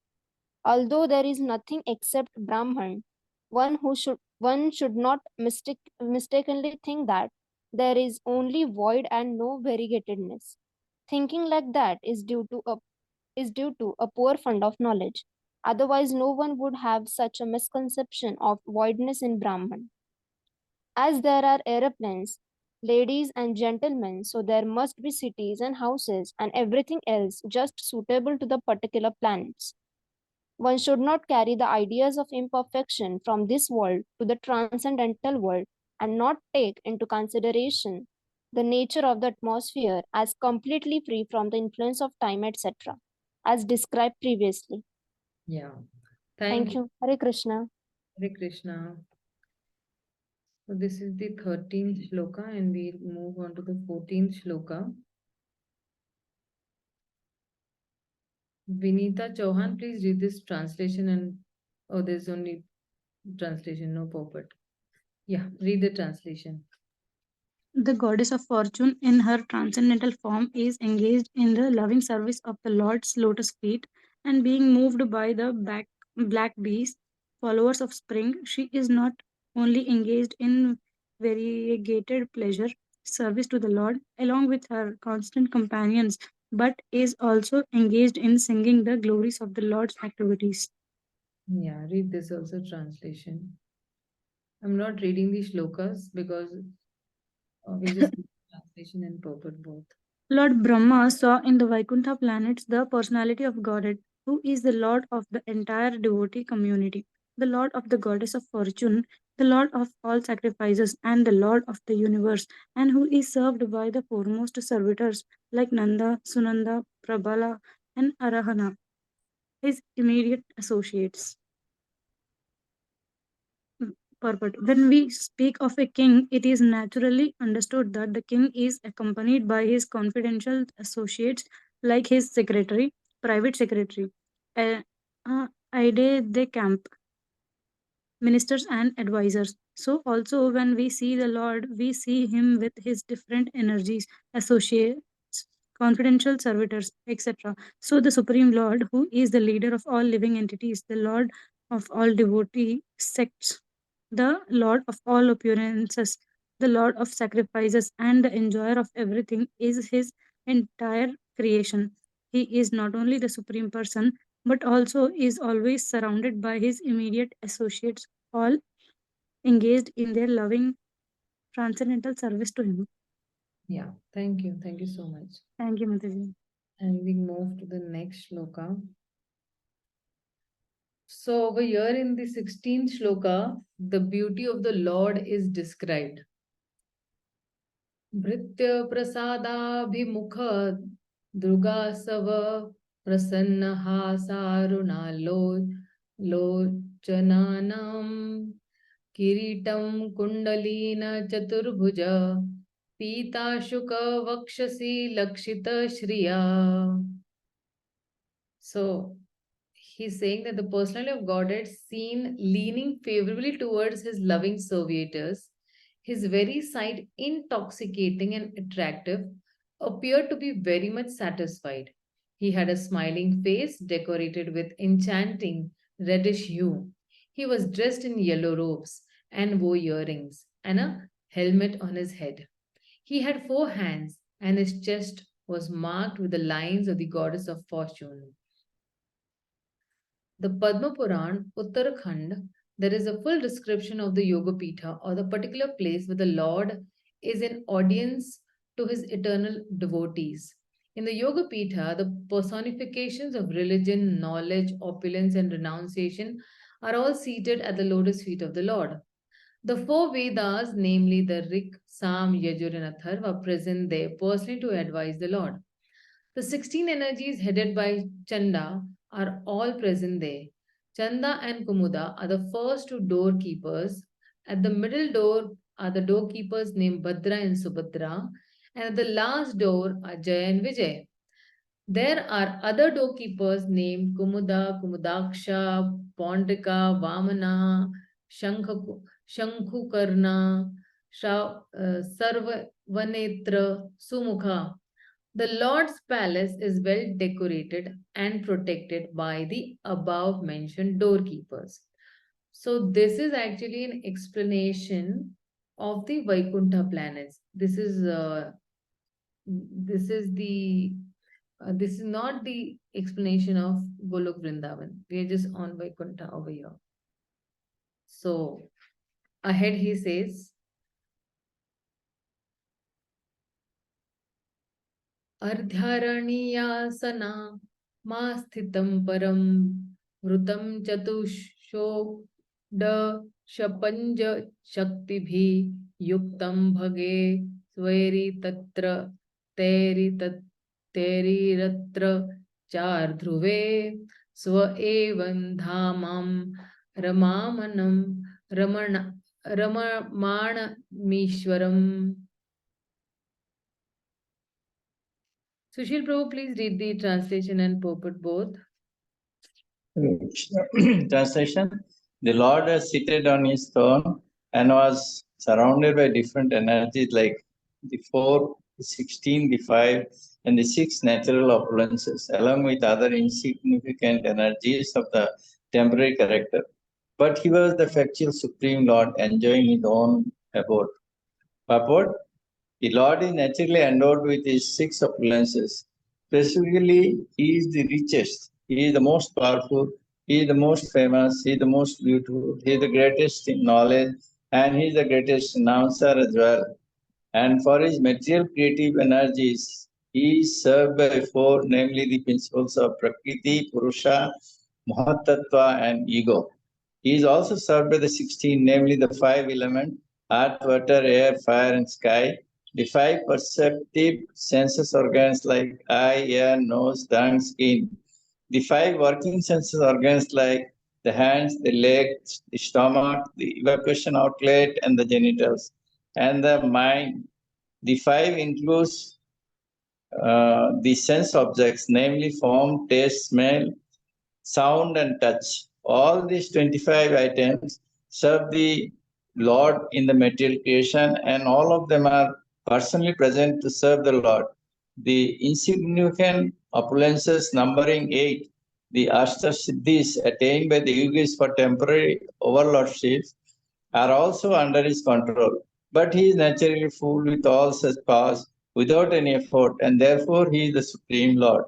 Although there is nothing except Brahman, one should not mistakenly think that there is only void and no variegatedness. Thinking like that is due to a poor fund of knowledge. Otherwise, no one would have such a misconception of voidness in Brahman. As there are aeroplanes, ladies and gentlemen, so there must be cities and houses and everything else just suitable to the particular planets. One should not carry the ideas of imperfection from this world to the transcendental world and not take into consideration the nature of the atmosphere as completely free from the influence of time, etc., as described previously. Yeah. Thank you. Hare Krishna. Hare Krishna. So this is the 13th shloka and we'll move on to the 14th shloka. Vinita Chauhan, please read this translation and there's only translation, no purport. Yeah, read the translation. The goddess of fortune in her transcendental form is engaged in the loving service of the Lord's lotus feet and being moved by the black bees, followers of spring, she is not only engaged in variegated pleasure, service to the Lord, along with her constant companions, but is also engaged in singing the glories of the Lord's activities. Yeah, read this also translation. I'm not reading the shlokas because we'll just read the translation and purport both. Lord Brahma saw in the Vaikuntha planets the personality of Godhead, who is the Lord of the entire devotee community, the Lord of the goddess of fortune, the Lord of all sacrifices, and the Lord of the universe, and who is served by the foremost servitors like Nanda, Sunanda, Prabhala, and Arahana, his immediate associates. Purport. When we speak of a king, it is naturally understood that the king is accompanied by his confidential associates like his secretary, private secretary, aide de camp, ministers, and advisors. So, also when we see the Lord, we see him with his different energies, associates, confidential servitors, etc. So, the Supreme Lord, who is the leader of all living entities, the Lord of all devotee sects, the Lord of all appearances, the Lord of sacrifices, and the enjoyer of everything, is his entire creation. He is not only the Supreme Person, but also is always surrounded by his immediate associates, all engaged in their loving transcendental service to him. Yeah, thank you. Thank you so much. Thank you, Mataji. And we move to the next shloka. So over here in the 16th shloka, the beauty of the Lord is described. Bhritya prasadabhimukha drugasava prasannaha saruna lochananam kiritam kundalina chaturbhuja pitashuka vakshasi lakshita shriya. So he's saying that the personality of Godhead seen leaning favorably towards his loving servitors, his very sight intoxicating and attractive, appeared to be very much satisfied. He had a smiling face decorated with enchanting reddish hue. He was dressed in yellow robes and wore earrings and a helmet on his head. He had 4 hands and his chest was marked with the lines of the goddess of fortune. The Padma Puran, Uttarakhand, there is a full description of the Yoga Pitha or the particular place where the Lord is in audience to his eternal devotees. In the Yoga Pitha, the personifications of religion, knowledge, opulence, and renunciation are all seated at the lotus feet of the Lord. The 4 Vedas, namely the Rig, Sam, Yajur, and Atharva, are present there personally to advise the Lord. The 16 energies headed by Chanda are all present there. Chanda and Kumuda are the first 2 doorkeepers. At the middle door are the doorkeepers named Bhadra and Subhadra. And at the last door are Jaya and Vijay. There are other doorkeepers named Kumuda, Kumudaksha, Pondrika, Vamana, Shankhukarna, Sarvanetra, Sumukha. The Lord's palace is well decorated and protected by the above mentioned doorkeepers. So this is actually an explanation of the Vaikuntha planets. This is not the explanation of Golok Vrindavan. We are just on Vaikuntha over here. So ahead he says, Ardhyaranyasana masthitam param vrutam chatusho da shapanja shaktibhi yuktam bhage sweri tatra teri ratra char dhruve swa evan dhamam ramamanam ramamanamishwaram. Sushil Prabhu, please read the translation and purport both. Translation. The Lord was seated on his throne and was surrounded by different energies like the 4, the 16, the 5, and the 6 natural opulences, along with other insignificant energies of the temporary character. But he was the factual Supreme Lord, enjoying his own abode. Purport. The Lord is naturally endowed with his 6 opulences. Specifically, he is the richest, he is the most powerful, he is the most famous, he is the most beautiful, he is the greatest in knowledge, and he is the greatest in answer as well. And for his material creative energies, he is served by 4, namely the principles of Prakriti, Purusha, Mahatattva, and Ego. He is also served by the 16, namely the 5 elements, earth, water, air, fire, and sky. The 5 perceptive senses organs like eye, ear, nose, tongue, skin. The 5 working senses organs like the hands, the legs, the stomach, the evacuation outlet, and the genitals. And the mind. The 5 includes the sense objects, namely form, taste, smell, sound, and touch. All these 25 items serve the Lord in the material creation, and all of them are personally present to serve the Lord. The insignificant opulences numbering 8, the Ashtasiddhis attained by the yogis for temporary overlordship, are also under his control. But he is naturally full with all such powers without any effort, and therefore he is the Supreme Lord.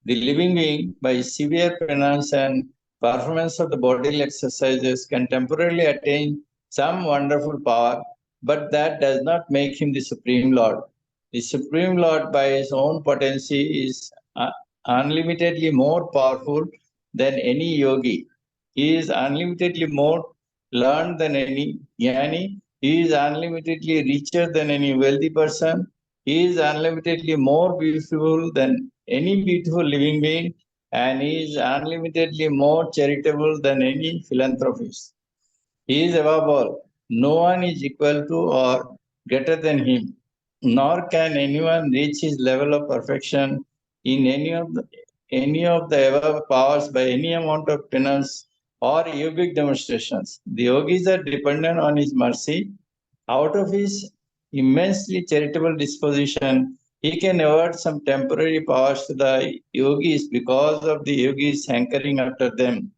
The living being, by severe penance and performance of the bodily exercises, can temporarily attain some wonderful power, but that does not make him the Supreme Lord. The Supreme Lord, by his own potency, is unlimitedly more powerful than any yogi. He is unlimitedly more learned than any jnani. He is unlimitedly richer than any wealthy person. He is unlimitedly more beautiful than any beautiful living being, and he is unlimitedly more charitable than any philanthropist. He is above all. No one is equal to or greater than him, nor can anyone reach his level of perfection in any of the above powers by any amount of penance or yogic demonstrations. The yogis are dependent on his mercy. Out of his immensely charitable disposition, he can award some temporary powers to the yogis because of the yogis hankering after them.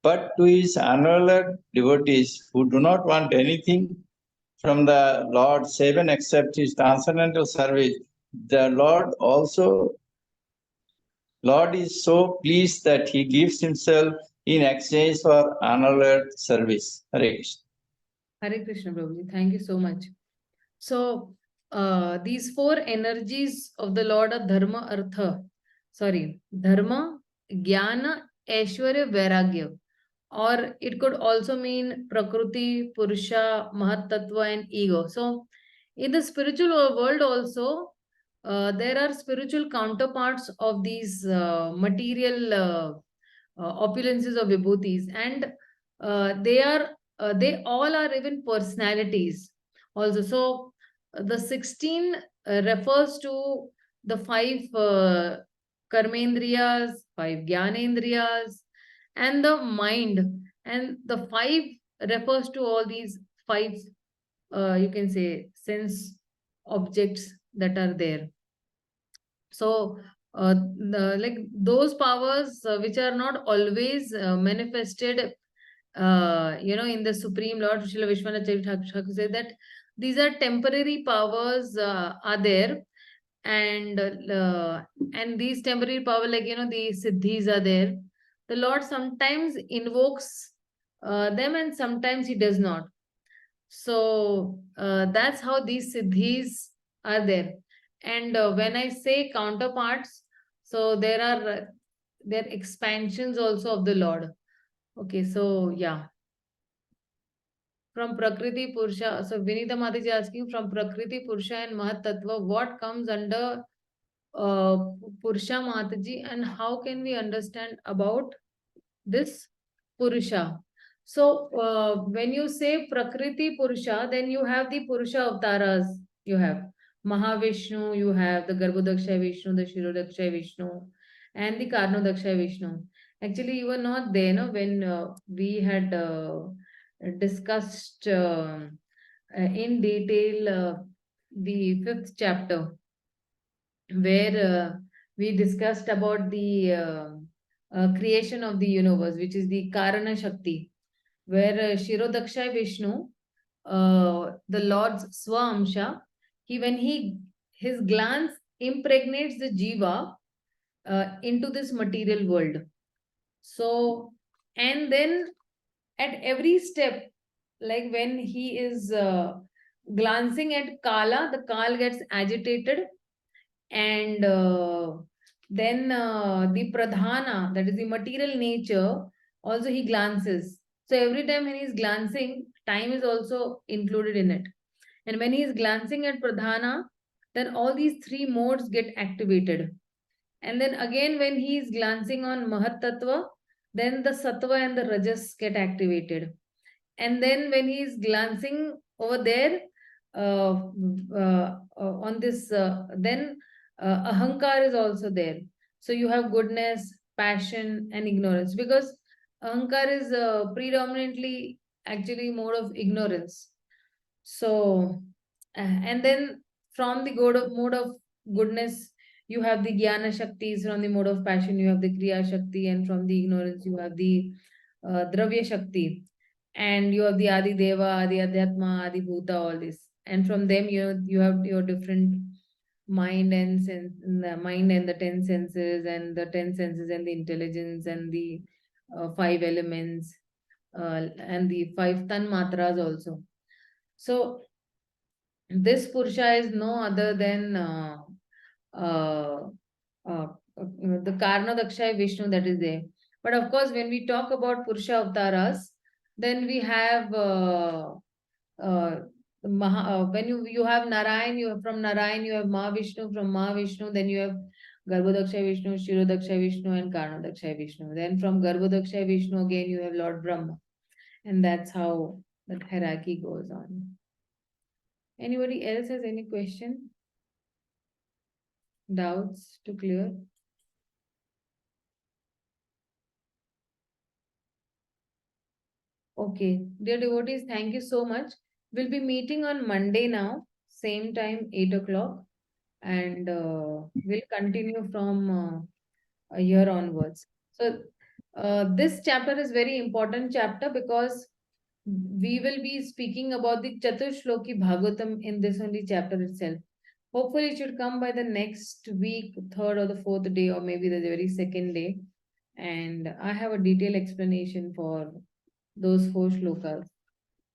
But to his unalloyed devotees who do not want anything from the Lord save and accept his transcendental service, the Lord is so pleased that he gives himself in exchange for unalloyed service. Hare Krishna. Hare Krishna, Prabhuji. Thank you so much. So, these 4 energies of the Lord are Dharma, Jnana, Aishwarya, Vairagya. Or it could also mean Prakriti, Purusha, Mahatattva, and Ego. So, in the spiritual world also, there are spiritual counterparts of these material opulences of vibhutis, and they all are even personalities also. So the 16 refers to the 5 karmendriyas, 5 jnanendriyas, and the mind. And the 5 refers to all these 5, you can say, sense objects that are there. So, like those powers which are not always manifested, in the Supreme Lord, Srila Vishwanath Thakur said that these are temporary powers are there, and these temporary power, like the siddhis are there. The Lord sometimes invokes them, and sometimes He does not. So that's how these siddhis are there. And when I say counterparts, so there are expansions also of the Lord. Okay, so yeah. From Prakriti Purusha, so Vinita Mataji asking, from Prakriti Purusha and Mahat Tattva, what comes under Purusha, Mataji, and how can we understand about this Purusha? So when you say Prakriti Purusha, then you have the Purusha avatars. You have Mahavishnu, you have the Garbhodakshay Vishnu, the Kshirodakshay Vishnu, and the Karnodakshay Vishnu. Actually, you were not there, no, when we had discussed in detail the 5th chapter, where we discussed about the creation of the universe, which is the Karana Shakti, where Kshirodakshay Vishnu, the Lord's Swamsha, when his glance impregnates the jiva into this material world. So, and then at every step, like when he is glancing at Kala, the Kal gets agitated, and then the Pradhana, that is the material nature, also he glances. So every time when he is glancing, time is also included in it. And when he is glancing at Pradhana, then all these 3 modes get activated. And then again, when he is glancing on Mahat Tattva, then the Sattva and the Rajas get activated. And then when he is glancing over there on this, then Ahankar is also there. So you have goodness, passion, and ignorance, because Ahankar is predominantly actually mode of ignorance. So, and then from the mode of goodness, you have the Jnana Shaktis. From the mode of passion, you have the Kriya Shakti, and from the ignorance, you have the Dravya Shakti. And you have the Adi Deva, Adi Adhyatma, Adi Bhuta, all this. And from them, you have your different mind and the mind and the 10 senses, and the 10 senses and the intelligence, and the 5 elements, and the 5 tan matras also. So this Purusha is no other than the Karnodakshay Vishnu that is there. But of course, when we talk about Purusha avatars, then we have when you have Narayan, from Narayan you have Mahavishnu, from Mahavishnu then you have Garbhodakshay Vishnu, Kshirodakshay Vishnu, and Karnodakshay Vishnu. Then from Garbhodakshay Vishnu again you have Lord Brahma, and that's how that hierarchy goes on. Anybody else has any question? Doubts to clear? Okay, dear devotees, thank you so much. We'll be meeting on Monday now, same time, 8 o'clock, and we'll continue from a year onwards. So this chapter is very important chapter, because we will be speaking about the Chaturshloki Bhagavatam in this only chapter itself. Hopefully it should come by the next week, 3rd or the 4th day, or maybe the very 2nd day. And I have a detailed explanation for those 4 shlokas.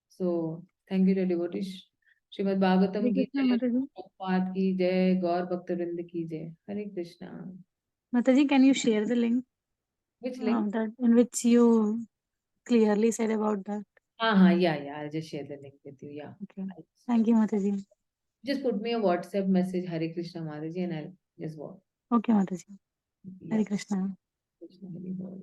So thank you, devotees. Śrīmad-Bhāgavatam ki jai, Prabhupada ki jai, Gaur Bhakta-vrinda ki jai. Hare Krishna. Mataji, can you share the link? Which link? That in which you clearly said about that. Yeah. I'll just share the link with you. Yeah. Okay. Thank you, Mataji. Just put me a WhatsApp message, Hare Krishna Mataji, and I'll just walk. Okay, Mataji. Yeah. Hare Krishna. Krishna Hare Bol.